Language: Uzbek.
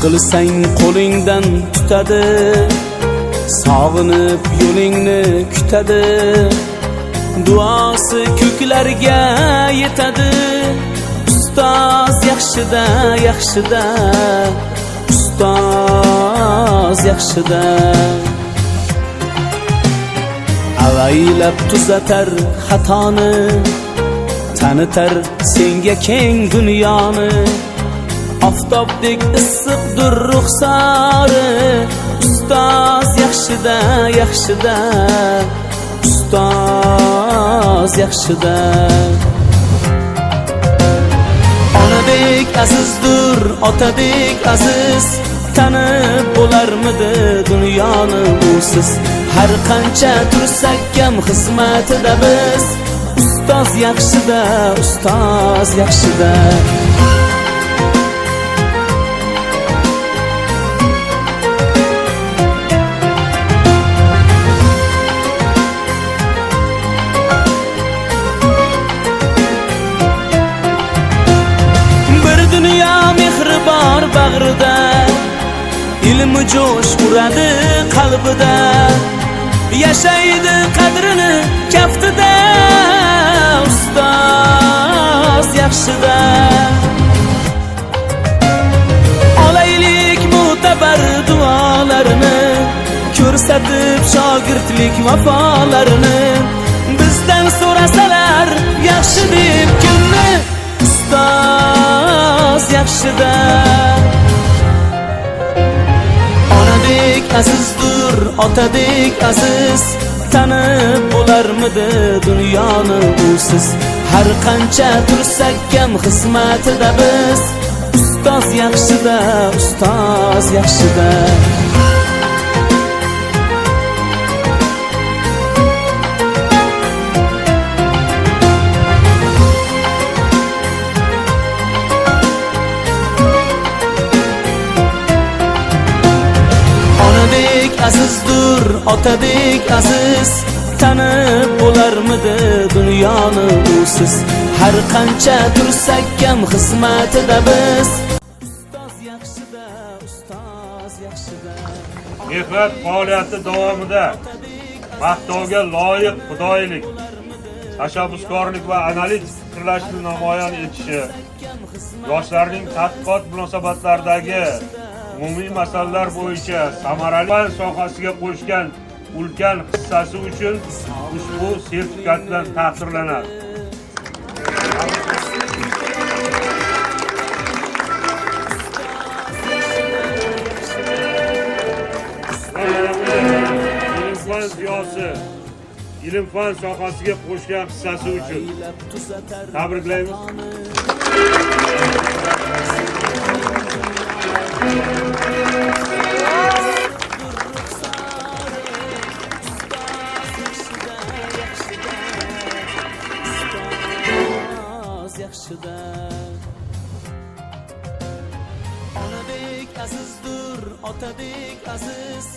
qilsang qo'lingdan tutadi, sog'inib yo'lingni kutadi, duosi ko'klarga yetadi. Ustoz yaxshida, yaxshida, ustoz yaxshida. Avaylab tuzatar xatoni, tanitar senga keng dunyoni. Oftobdek issiqdir ruxsori, ustoz yaxshida, yaxshida, ustoz yaxshida. Onadek azizdir, otadek aziz, tanib bo'larmidi dunyoni usiz. Har qancha tursak ham xizmatida biz, ustoz yaxshida, ustoz yaxshida. Bir dunyo mehri bor bag'rida, ilmi jo'sh uradi qalbida, yashaydi qadrini kaftida, ustoz yaxshida. Olaylik mo'tabar duolarini, ko'rsatib shogirdlik vafolarini. Bizdan so'rasalar yaxshi deb kimni, ustoz yaxshida. Onadek azizdir, otadek aziz, tanib bo'larmidi dunyoni usiz. Har qancha tursak ham xizmatida biz, ustoz yaxshida, ustoz yaxshida. Azizdir, otadek aziz, tanib bo'larmidi dunyoni usiz. Har qancha tursak ham xizmatida biz, ustoz yaxshida, ustoz yaxshida. Mehnat faoliyati davomida maqtovga loyiq fidoyilik, tashabbuskorlik va analitik fikrlashni namoyon etishi, yoshlarning tadqiqot munosabatlaridagi umumiy masalalar bo'yicha samarali fan sohasiga qo'shgan ulkan hissasi uchun ushbu sertifikat bilan taqdirlanadi. Ilm-fan ziyosi, ilm-fan sohasiga qo'shgan hissasi uchun tabriklaymiz. Yaxshida. Onadek azizdir, otadek aziz.